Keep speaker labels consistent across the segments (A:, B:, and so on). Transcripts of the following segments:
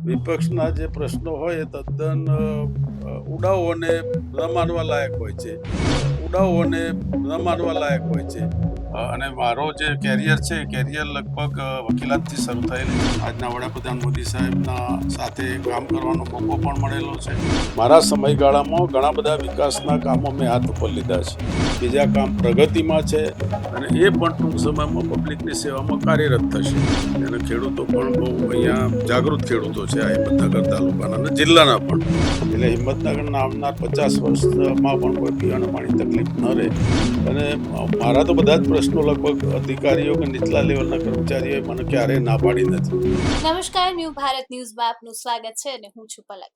A: વિપક્ષના જે પ્રશ્નો હોય એ તદ્દન ઉડાઉ અને ન માનવા લાયક હોય છે. ઉડાઉ અને ન માનવા લાયક હોય છે. અને મારો જે કેરિયર છે એ કેરિયર લગભગ વકીલાતથી શરૂ થયેલી છે. આજના વડાપ્રધાન મોદી સાહેબના સાથે કામ કરવાનો મોકો પણ મળેલો છે. મારા સમયગાળામાં ઘણા બધા વિકાસના કામો મેં હાથ ઉપર લીધા છે. બીજા કામ પ્રગતિમાં છે અને એ પણ ટૂંક સમયમાં પબ્લિકની સેવામાં કાર્યરત થશે. અને ખેડૂતો પણ બહુ અહીંયા જાગૃત ખેડૂતો છે આ હિંમતનગર તાલુકાના અને જિલ્લાના પણ. એટલે હિંમતનગરના આવનાર 50 વર્ષમાં પણ કોઈ પીવાના પાણી તકલીફ ન રહે. અને મારા તો બધા જ પ્રશ્નો લગભગ અધિકારીઓ કે નીચલા લેવલના કર્મચારીઓએ મને ક્યારેય ના પાડી નથી.
B: નમસ્કાર, ન્યૂ ભારત ન્યૂઝમાં આપનું સ્વાગત છે અને હું છું પલક.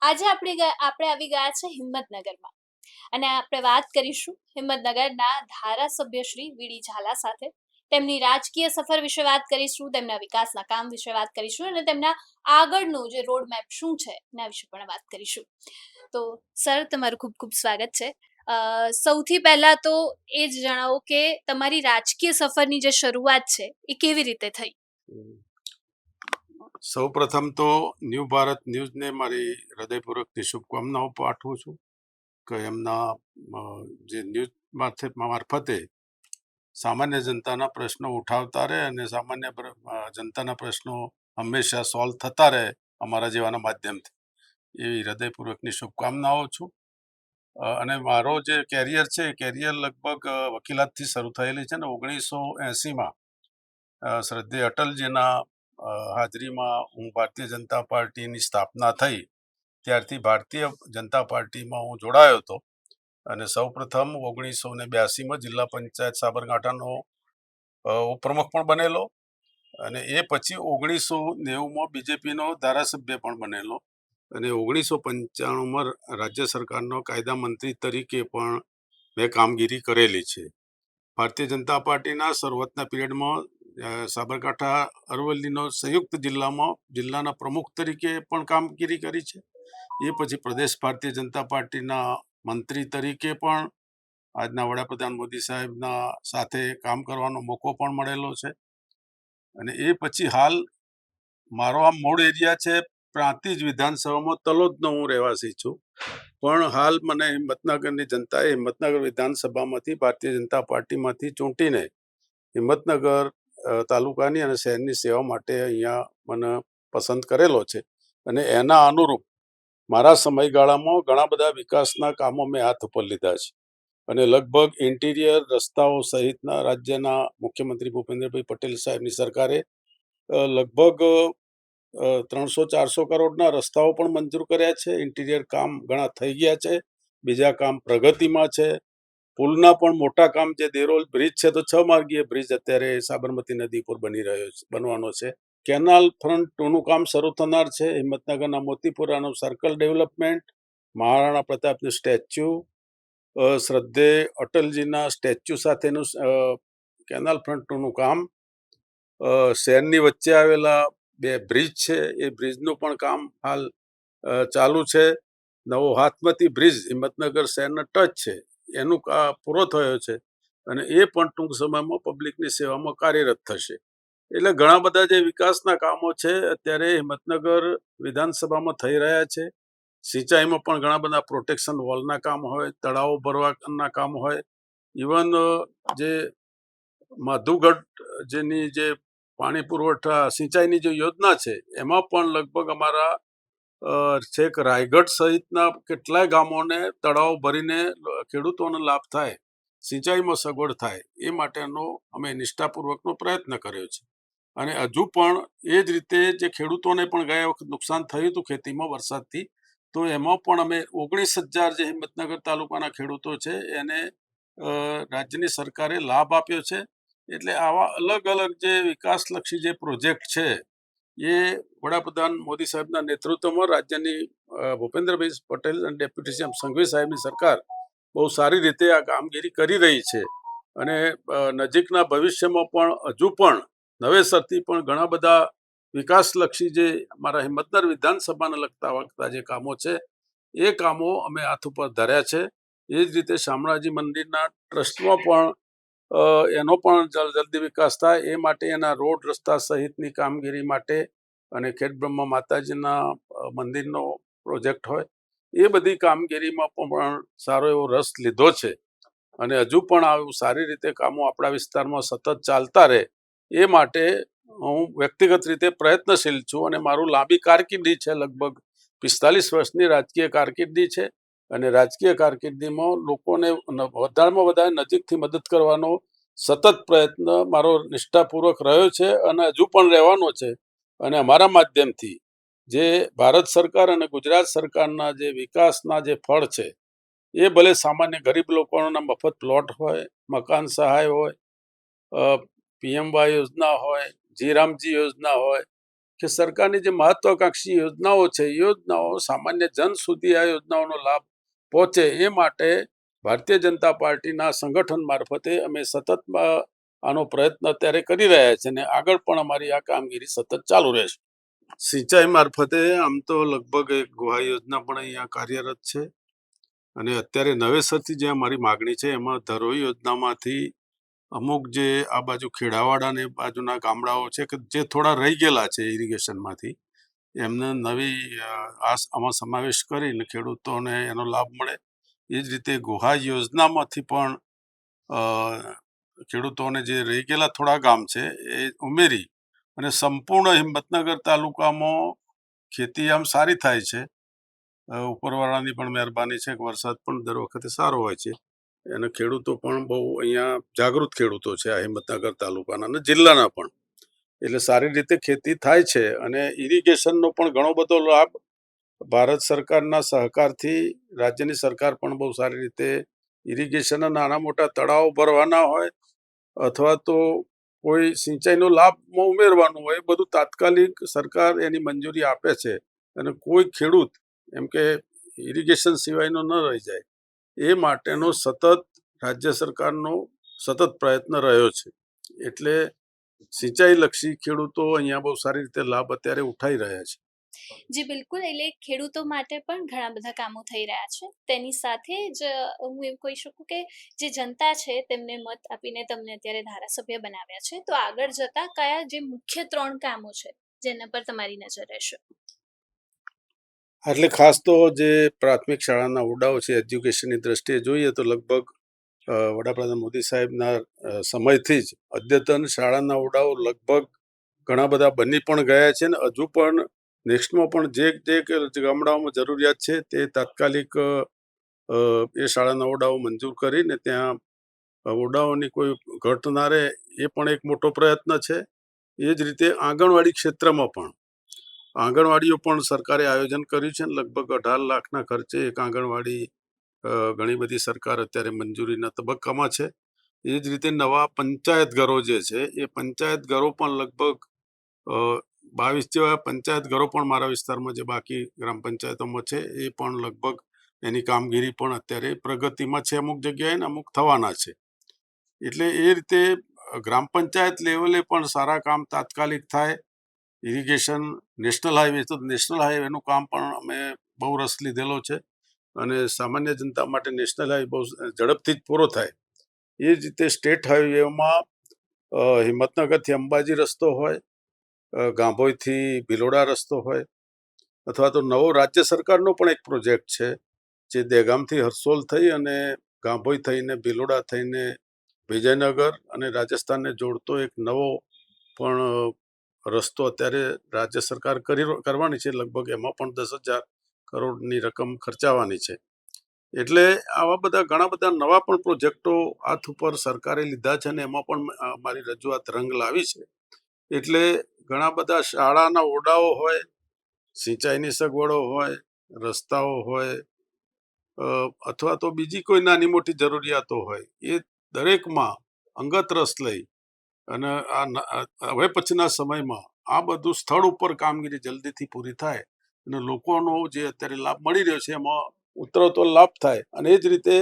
B: આજે આપણે આવી ગયા છે હિંમતનગરમાં અને આપણે વાત કરીશું હિંમતનગરના ધારાસભ્ય શ્રી વીડી ઝાલા સાથે. તેમની રાજકીય સફર વિશે વાત કરીશું, તેમના વિકાસના કામ વિશે વાત કરીશું અને તેમના આગળનું જે રોડ મેપ શું છે એના વિશે પણ વાત કરીશું. તો સર, તમારું ખૂબ ખૂબ સ્વાગત છે. સૌથી પહેલા તો એ જ જણાવો કે તમારી રાજકીય સફરની જે શરૂઆત છે એ કેવી રીતે થઈ?
A: સૌ પ્રથમ તો ન્યૂ ભારત ન્યૂઝને મારી હૃદયપૂર્વકની શુભકામનાઓ પાઠવું છું કે એમના જે ન્યૂઝ મારફતે સામાન્ય જનતાના પ્રશ્નો ઉઠાવતા રહે અને સામાન્ય જનતાના પ્રશ્નો હંમેશા સોલ્વ થતા રહે અમારા જેવાના માધ્યમથી, એવી હૃદયપૂર્વકની શુભકામનાઓ છું. અને મારો જે કેરિયર છે એ કેરિયર લગભગ વકીલાતથી શરૂ થયેલી છે ને 1980માં શ્રદ્ધેય અટલજીના હાજરીમાં હું ભારતીય જનતા પાર્ટીની સ્થાપના થઈ. ત્યારથી ભારતીય જનતા પાર્ટીમાં હું જોડાયો હતો અને સૌપ્રથમ 1982માં જિલ્લા પંચાયત સાબરકાંઠાનો ઉપપ્રમુખ પણ બનેલો અને એ પછી 1990માં બીજેપીનો ધારાસભ્ય પણ બનેલો અને 1995માં રાજ્ય સરકારનો કાયદા મંત્રી તરીકે પણ મેં કામગીરી કરેલી છે. ભારતીય જનતા પાર્ટીના શરૂઆતના પિરિયડમાં સાબરકાંઠા અરવલ્લીનો સંયુક્ત જિલ્લાના પ્રમુખ તરીકે પણ કામગીરી કરી છે. એ પછી પ્રદેશ ભારતીય જનતા પાર્ટીના મંત્રી તરીકે પણ આજના વડાપ્રધાન મોદી સાહેબના સાથે કામ કરવાનો મોકો પણ મળેલો છે. અને એ પછી હાલ મારો આ મૂળ એરિયા છે પ્રાંતિજ વિધાનસભામાં તલોદનો હું રહેવાસી છું. પણ હાલ મને હિંમતનગરની જનતાએ હિંમતનગર વિધાનસભામાંથી ભારતીય જનતા પાર્ટીમાંથી ચૂંટીને હિંમતનગર તાલુકાની અને શહેરની સેવા માટે અહીંયા મને પસંદ કરેલો છે. અને એના અનુરૂપ મારા સમયગાળામાં ઘણા બધા વિકાસના કામો મેં હાથ ઉપર લીધા છે અને લગભગ ઇન્ટિરિયર રસ્તાઓ સહિતના રાજ્યના મુખ્યમંત્રી ભૂપેન્દ્રભાઈ પટેલ સાહેબની સરકારે લગભગ 300-400 કરોડના રસ્તાઓ પણ મંજૂર કર્યા છે. ઇન્ટિરિયર કામ ઘણા થઈ ગયા છે, બીજા કામ પ્રગતિમાં છે. પુલના પણ મોટા કામ, જે દેરોલ બ્રિજ છે તો 6 માર્ગીય બ્રિજ અત્યારે સાબરમતી નદી પર બનવાનો છે. કેનાલ ફ્રન્ટ 2નું કામ શરૂ થનાર છે. હિંમતનગરના મોતીપુરાનું સર્કલ ડેવલપમેન્ટ, મહારાણા પ્રતાપનું સ્ટેચ્યુ, શ્રદ્ધેય અટલજીના સ્ટેચ્યુ સાથેનું કેનાલ ફ્રન્ટ 2નું કામ, શહેરની વચ્ચે આવેલા 2 બ્રિજ છે એ બ્રિજનું પણ કામ હાલ ચાલુ છે. નવો હાથમતી બ્રિજ હિંમતનગર શહેરના ટચ છે, એનું પૂરો થયો છે અને એ પણ ટૂંક સમયમાં પબ્લિકની સેવામાં કાર્યરત થશે. એટલે ઘણા બધા જે વિકાસના કામો છે અત્યારે હિંમતનગર વિધાનસભામાં થઈ રહ્યા છે. સિંચાઈમાં પણ ઘણા બધા પ્રોટેક્શન વોલના કામ હોય, તળાવો ભરવાના કામ હોય, ઇવન જે માધુગઢ જેની જે પાણી પુરવઠા સિંચાઈની જે યોજના છે એમાં પણ લગભગ અમારા છેક રાયગઢ સહિતના કેટલાય ગામોને તળાવ ભરીને ખેડૂતોને લાભ થાય, સિંચાઈમાં સગવડ થાય, એ માટેનો અમે નિષ્ઠાપૂર્વકનો પ્રયત્ન કર્યો છે. અને હજુ પણ એ જ રીતે જે ખેડૂતોને પણ ગયા વખત નુકસાન થયું હતું ખેતીમાં વરસાદથી, તો એમાં પણ અમે 19,000 જે હિંમતનગર તાલુકાના ખેડૂતો છે એને રાજ્યની સરકારે લાભ આપ્યો છે. એટલે આવા અલગ અલગ જે વિકાસલક્ષી જે પ્રોજેક્ટ છે એ વડાપ્રધાન મોદી સાહેબના નેતૃત્વમાં રાજ્યની ભૂપેન્દ્રભાઈ પટેલ અને ડેપ્યુટી સીએમ સંઘવી સાહેબની સરકાર બહુ સારી રીતે આ કામગીરી કરી રહી છે. અને નજીકના ભવિષ્યમાં પણ હજુ પણ નવેસરથી પણ ઘણા બધા વિકાસલક્ષી જે અમારા હિંમતનગર વિધાનસભાને લગતા જે કામો છે એ કામો અમે હાથ ઉપર ધર્યા છે. એ જ રીતે શામળાજી મંદિરના ટ્રસ્ટમાં પણ એનો પણ જલ્દી વિકાસ થાય એ માટે એના રોડ રસ્તા સહિતની કામગીરી માટે અને ખેડબ્રહ્મા માતાજીના મંદિરનો પ્રોજેક્ટ હોય, એ બધી કામગીરીમાં પણ સારો એવો રસ લીધો છે અને હજુ પણ આવું સારી રીતે કામો આપણા વિસ્તારમાં સતત ચાલતા રહે એ માટે હું વ્યક્તિગત રીતે પ્રયત્નશીલ છું અને મારું લાંબી કારકિર્દી છે, લગભગ 45 વર્ષની રાજકીય કારકિર્દી છે અને રાજકીય કારકિર્દીમાં લોકોને વધારેમાં વધારે નજીકથી મદદ કરવાનો સતત પ્રયત્ન મારો નિષ્ઠાપૂર્વક રહ્યો છે અને હજુ પણ રહેવાનો છે. અને અમારા માધ્યમથી જે ભારત સરકાર અને ગુજરાત સરકારના જે વિકાસના જે ફળ છે એ ભલે સામાન્ય ગરીબ લોકોના મફત પ્લોટ હોય, મકાન સહાય હોય, પીએમવાય યોજના હોય, જીરામજી યોજના હોય કે સરકારની જે મહત્વાકાંક્ષી યોજનાઓ છે, એ યોજનાઓ સામાન્ય જન સુધી આ યોજનાઓનો લાભ પહોંચે એ માટે ભારતીય જનતા પાર્ટીના સંગઠન મારફતે અમે સતત આનો પ્રયત્ન અત્યારે કરી રહ્યા છે અને આગળ પણ અમારી આ કામગીરી સતત ચાલુ રહેશે. સિંચાઈ મારફતે આમ તો લગભગ એક ગુહા યોજના પણ અહીંયા કાર્યરત છે અને અત્યારે નવેસરથી જે અમારી માગણી છે એમાં ધરોઈ યોજનામાંથી અમુક જે આ બાજુ ખેડાવાડા ને બાજુના ગામડાઓ છે કે જે થોડા રહી ગયેલા છે ઇરિગેશનમાંથી, એમને નવી આમાં સમાવેશ કરીને ખેડૂતોને એનો લાભ મળે. એ જ રીતે ગુહા યોજનામાંથી પણ ખેડૂતોને જે રહી ગયેલા થોડા ગામ છે એ ઉમેરી અને સંપૂર્ણ હિંમતનગર તાલુકામાં ખેતી આમ સારી થાય છે. ઉપરવાળાની પણ મહેરબાની છે કે વરસાદ પણ દર વખતે સારો હોય છે અને ખેડૂતો પણ બહુ અહીંયા જાગૃત ખેડૂતો છે આ હિંમતનગર તાલુકાના અને જિલ્લાના પણ, એટલે સારી રીતે ખેતી થાય છે અને ઇરિગેશનનો પણ ઘણો બધો લાભ ભારત સરકારના સહકારથી રાજ્યની સરકાર પણ બહુ સારી રીતે ઇરિગેશનના નાના મોટા તળાવો ભરવાના હોય અથવા તો કોઈ સિંચાઈનો લાભમાં ઉમેરવાનું હોય, એ બધું તાત્કાલિક સરકાર એની મંજૂરી આપે છે અને કોઈ ખેડૂત એમ કે ઇરિગેશન સિવાયનો ન રહી જાય એ માટેનો સતત રાજ્ય સરકારનો સતત પ્રયત્ન રહ્યો છે. એટલે સિંચાઈલક્ષી ખેડૂતો અહીંયા બહુ સારી રીતે લાભ અત્યારે ઉઠાઈ રહ્યા છે.
B: જી બિલકુલ, એટલે ખેડૂતો માટે પણ ઘણા બધા કામો થઈ રહ્યા છે. તેની સાથે જ હું એમ કહી શકું કે જે જનતા છે તેમને મત આપીને તમને અત્યારે ધારાસભ્ય બનાવ્યા છે, તો આગળ જતા કયા જે મુખ્ય 3 કામો છે જેના પર તમારી નજર રહેશે?
A: એટલે ખાસ તો જે પ્રાથમિક શાળાના ઓરડાઓ છે, એજ્યુકેશનની દ્રષ્ટિએ જોઈએ તો લગભગ વડાપ્રધાન મોદી સાહેબના સમયથી જ અદ્યતન શાળાના ઓરડાઓ લગભગ ઘણા બધા બની પણ ગયા છે ને હજુ પણ નેક્સ્ટમાં પણ જે ગામડાઓમાં જરૂરિયાત છે તે તાત્કાલિક એ શાળાના ઓરડાઓ મંજૂર કરીને ત્યાં ઓરડાઓની કોઈ ઘટ ના રહે એ પણ એક મોટો પ્રયત્ન છે. એ જ રીતે આંગણવાડી ક્ષેત્રમાં પણ આંગણવાડીઓ પણ સરકારે આયોજન કર્યું છે, લગભગ 18 લાખના ખર્ચે એક આંગણવાડી ઘણી બધી સરકાર અત્યારે મંજૂરીના તબક્કામાં છે. એ જ રીતે નવા પંચાયત ઘરો જે છે એ પંચાયત ઘરો પણ લગભગ 22 જેવા પંચાયત ઘરો પણ મારા વિસ્તારમાં જે બાકી ગ્રામ પંચાયતોમાં છે એ પણ લગભગ એની કામગીરી પણ અત્યારે પ્રગતિમાં છે, અમુક જગ્યાએ ને અમુક થવાના છે. એટલે એ રીતે ગ્રામ પંચાયત લેવલે પણ સારા કામ તાત્કાલિક થાય. ઇરિગેશન, નેશનલ હાઈવે તો નેશનલ હાઈવેનું કામ પણ અમે બહુ રસ લીધેલો છે અને સામાન્ય જનતા માટે નેશનલ હાઈવે બહુ ઝડપથી જ પૂરો થાય. એ જ રીતે સ્ટેટ હાઈવેમાં હિંમતનગરથી અંબાજી રસ્તો હોય, ગાંભોઈથી ભિલોડા રસ્તો હોય અથવા તો નવો રાજ્ય સરકારનો પણ એક પ્રોજેક્ટ છે જે દહેગામથી હરસોલ થઈ અને ગાંભોઈ થઈને ભિલોડા થઈને વિજયનગર અને રાજસ્થાનને જોડતો એક નવો પણ રસ્તો અત્યારે રાજ્ય સરકાર કરવાની છે. લગભગ એમાં પણ 10,000 કરોડની રકમ ખર્ચાવાની છે. એટલે આવા બધા ઘણા બધા નવા પણ પ્રોજેક્ટો હાથ ઉપર સરકારે લીધા છે અને એમાં પણ મારી રજૂઆત રંગ લાવી છે. એટલે ઘણા બધા શાળાના ઓરડાઓ હોય, સિંચાઈની સગવડો હોય, રસ્તાઓ હોય અથવા તો બીજી કોઈ નાની મોટી જરૂરિયાતો હોય, એ દરેકમાં અંગત રસ લઈ અને હવે પછીના સમયમાં આ બધું સ્થળ ઉપર કામગીરી જલ્દીથી પૂરી થાય અને લોકોનો જે અત્યારે લાભ મળી રહ્યો છે એમાં ઉતરતો લાભ થાય. અને એ જ રીતે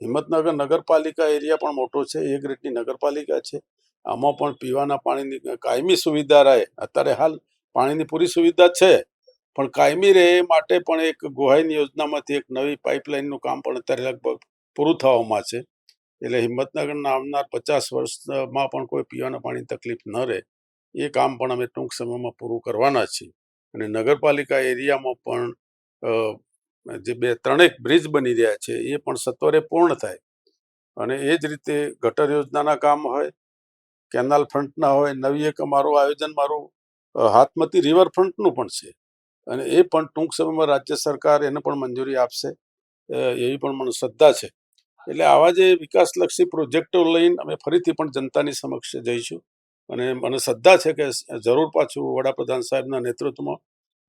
A: હિંમતનગર નગરપાલિકા એરિયા પણ મોટો છે, એ ગ્રેડની નગરપાલિકા છે. આમાં પણ પીવાના પાણીની કાયમી સુવિધા રહે. અત્યારે હાલ પાણીની પૂરી સુવિધા છે પણ કાયમી રહે એ માટે પણ એક ગોહાઈની યોજનામાંથી એક નવી પાઇપલાઇનનું કામ પણ અત્યારે લગભગ પૂરું થવામાં છે. એટલે હિંમતનગરના આવનાર 50 વર્ષમાં પણ કોઈ પીવાના પાણીની તકલીફ ન રહે એ કામ પણ અમે ટૂંક સમયમાં પૂરું કરવાના છીએ. અને નગરપાલિકા એરિયામાં પણ જે 2-3 બ્રિજ બની રહ્યા છે એ પણ સત્વરે પૂર્ણ થાય. અને એ જ રીતે ગટર યોજનાના કામ હોય, કેનાલ ફ્રન્ટના હોય, નવી એક અમારું આયોજન હાથમતી રિવરફ્રન્ટનું પણ છે અને એ પણ ટૂંક સમયમાં રાજ્ય સરકાર એને પણ મંજૂરી આપશે એવી પણ મને શ્રદ્ધા છે. એટલે આવા જે વિકાસલક્ષી પ્રોજેક્ટો લઈને અમે ફરીથી પણ જનતાની સમક્ષ જઈશું અને મને શ્રદ્ધા છે કે જરૂર પાછું વડાપ્રધાન સાહેબના નેતૃત્વમાં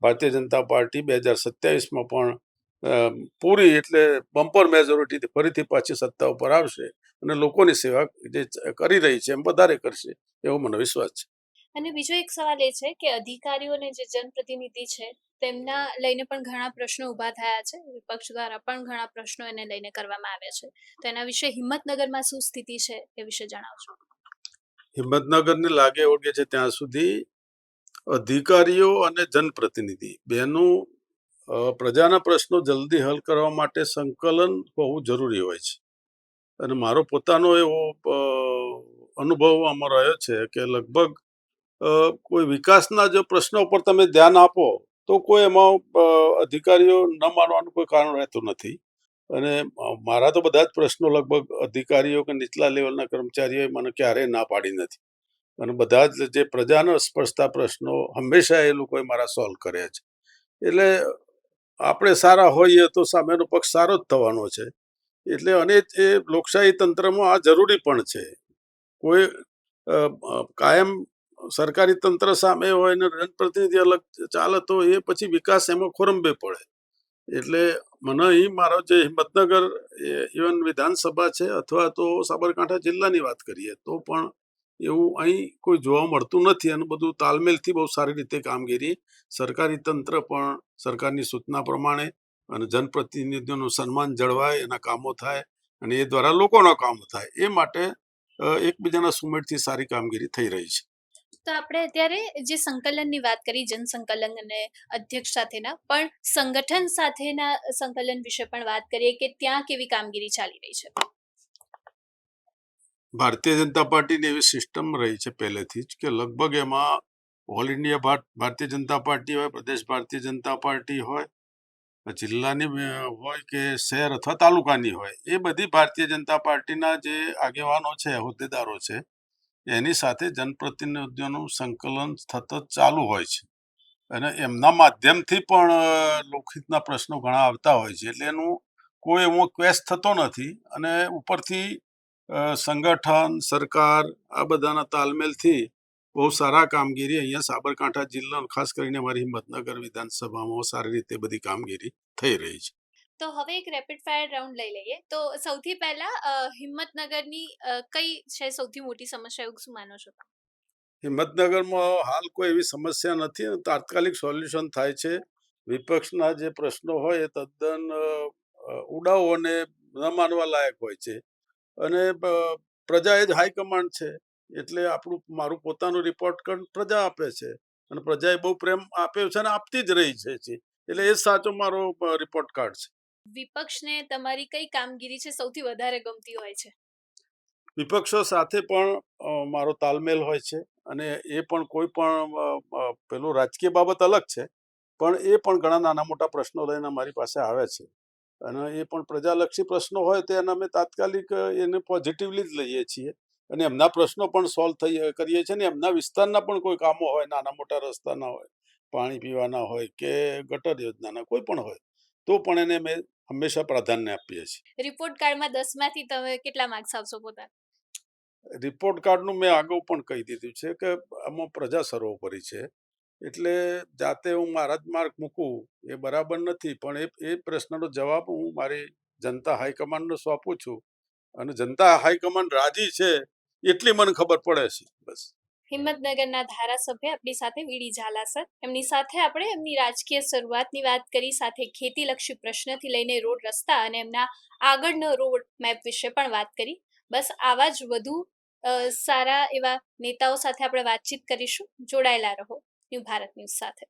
A: ભારતીય જનતા પાર્ટી 2027માં પણ પૂરી એટલે બમ્પર મેજોરિટીથી ફરીથી પાછી સત્તા ઉપર આવશે અને લોકોની સેવા જે કરી રહી છે એમ વધારે કરશે એવો મને વિશ્વાસ છે.
B: અને બીજો એક સવાલ એ છે કે અધિકારીઓ અને જે જનપ્રતિનિધિ છે તેમના લઈને પણ ઘણા પ્રશ્નો ઊભા થયા છે, વિપક્ષ દ્વારા પણ ઘણા પ્રશ્નો એને લઈને કરવામાં આવ્યા છે, તો એના વિશે હિંમતનગરમાં શું સ્થિતિ છે એ વિશે જણાવશો?
A: હિંમતનગરને લાગે વળગે છે ત્યાં સુધી અધિકારીઓ અને જનપ્રતિનિધિ બેનું પ્રજાના પ્રશ્નો જલ્દી હલ કરવા માટે સંકલન હોવું જરૂરી હોય છે. અને મારો પોતાનો એવો અનુભવ આમાં રહ્યો છે કે લગભગ કોઈ વિકાસના જો પ્રશ્નો પર તમે ધ્યાન આપો તો કોઈ એમાં અધિકારીઓ ન માનવાનું કોઈ કારણ રહેતું નથી. અને મારા તો બધા જ પ્રશ્નો લગભગ અધિકારીઓ કે નીચલા લેવલના કર્મચારીઓએ મને ક્યારેય ના પાડી નથી અને બધા જ જે પ્રજાને સ્પર્શતા પ્રશ્નો હંમેશા એ લોકોએ મારા સોલ્વ કર્યા છે. એટલે આપણે સારા હોઈએ તો સામેનો પક્ષ સારો જ થવાનો છે. એટલે અને એ લોકશાહી તંત્રમાં આ જરૂરી પણ છે. કોઈ કાયમ સરકારી તંત્ર સામે હોય ને જનપ્રતિનિધિ અલગ ચાલે તો એ પછી વિકાસ એમાં ખોરંભે પડે. એટલે મને અહીં મારો જે હિંમતનગર ઇવન વિધાનસભા છે અથવા તો સાબરકાંઠા જિલ્લાની વાત કરીએ તો પણ એવું અહીં કોઈ જોવા મળતું નથી અને બધું તાલમેલથી બહુ સારી રીતે કામગીરી સરકારી તંત્ર પણ સરકારની સૂચના પ્રમાણે અને જનપ્રતિનિધિઓનું સન્માન જળવાય, એના કામો થાય અને એ દ્વારા લોકોના કામો થાય એ માટે એકબીજાના સુમેળથી સારી કામગીરી થઈ રહી છે.
B: તો આપણે અત્યારે જે સંકલનની વાત કરી, જનસંકલન અને અધ્યક્ષ સાથેના, પણ સંગઠન સાથેના સંકલન વિશે પણ વાત કરીએ કે ત્યાં કેવી કામગીરી ચાલી રહી છે?
A: ભારતીય જનતા પાર્ટીની એવી સિસ્ટમ રહી છે પહેલેથી જ કે લગભગ એમાં all India Bharatiya Janata party હોય, પ્રદેશ ભારતીય જનતા પાર્ટી હોય, જિલ્લાની હોય કે શહેર અથવા તાલુકાની હોય, એ બધી ભારતીય જનતા પાર્ટીના જે આગેવાનો છે, હોદ્દેદારો છે, એની સાથે જનપ્રતિનિધિઓનું સંકલન સતત ચાલુ હોય છે અને એમના માધ્યમથી પણ લોકહિતના પ્રશ્નો ઘણા આવતા હોય છે. એટલે એનું કોઈ એવો ક્વેશ થતો નથી અને ઉપરથી સંગઠન, સરકાર આ બધાના તાલમેલથી બહુ સારા કામગીરી અહીંયા સાબરકાંઠા જિલ્લા ખાસ કરીને અમારી હિંમતનગર વિધાનસભામાં સારી રીતે બધી કામગીરી થઈ રહી છે.
B: તો હવે એક રેપિડ ફાયર રાઉન્ડ લઈ લઈએ. તો સૌથી પહેલા હિંમતનગરની કઈ છે સૌથી મોટી સમસ્યા, એવું શું માનો છો તમે?
A: હિંમતનગરમાં હાલ કોઈ એવી સમસ્યા નથી અને તાત્કાલિક સોલ્યુશન થાય છે. વિપક્ષના જે પ્રશ્નો હોય એ તદ્દન ઉડાઉ અને ન માનવા લાયક હોય છે અને પ્રજા એ જ હાઈકમાન્ડ છે. એટલે મારું પોતાનું રિપોર્ટ કાર્ડ પ્રજા આપે છે અને પ્રજાએ બહુ પ્રેમ આપ્યો છે અને આપતી જ રહી છે. એટલે એ જ સાચો મારો રિપોર્ટ કાર્ડ છે.
B: વિપક્ષને તમારી કઈ કામગીરી છે સૌથી વધારે ગમતી હોય છે?
A: વિપક્ષો સાથે પણ મારો તાલમેલ હોય છે અને એ પણ કોઈ પણ પેલું રાજકીય બાબત અલગ છે, પણ એ પણ ઘણા નાના મોટા પ્રશ્નો લઈને અમારી પાસે આવે છે અને એ પણ પ્રજાલક્ષી પ્રશ્નો હોય તો એને અમે તાત્કાલિક એને પોઝિટિવલી જ લઈએ છીએ અને એમના પ્રશ્નો પણ સોલ્વ કરીએ છીએ અને એમના વિસ્તારના પણ કોઈ કામો હોય, નાના મોટા રસ્તાના હોય, પાણી પીવાના હોય કે ગટર યોજનાના કોઈ પણ હોય તો પણ એને અમે હંમેશા પ્રાધાન્ય આપીએ છીએ.
B: રિપોર્ટ કાર્ડમાં 10માંથી તમે કેટલા માર્ક્સ આપશો પોતાને?
A: રિપોર્ટ કાર્ડનું મેં અગાઉ પણ કહી દીધું છે કે આમાં પ્રજા સર્વોપરી છે. એટલે જાતે હું મારા જ માર્ક મૂકું એ બરાબર નથી, પણ એ પ્રશ્નનો જવાબ હું મારી જનતા હાઈકમાન્ડને સોંપું છું અને જનતા હાઈકમાન્ડ રાજી છે એટલી મને ખબર પડે છે. બસ.
B: હિંમતનગરના ધારાસભ્ય આપણી સાથે વીડી ઝાલા સર, એમની સાથે આપણે એમની રાજકીય શરૂઆતની વાત કરી, સાથે ખેતીલક્ષી પ્રશ્નથી લઈને રોડ રસ્તા અને એમના આગળનો રોડ મેપ વિશે પણ વાત કરી. બસ આવા જ વધુ સારા એવા નેતાઓ સાથે આપણે વાતચીત કરીશું. જોડાયેલા રહો ન્યૂ ભારત ન્યૂઝ સાથે.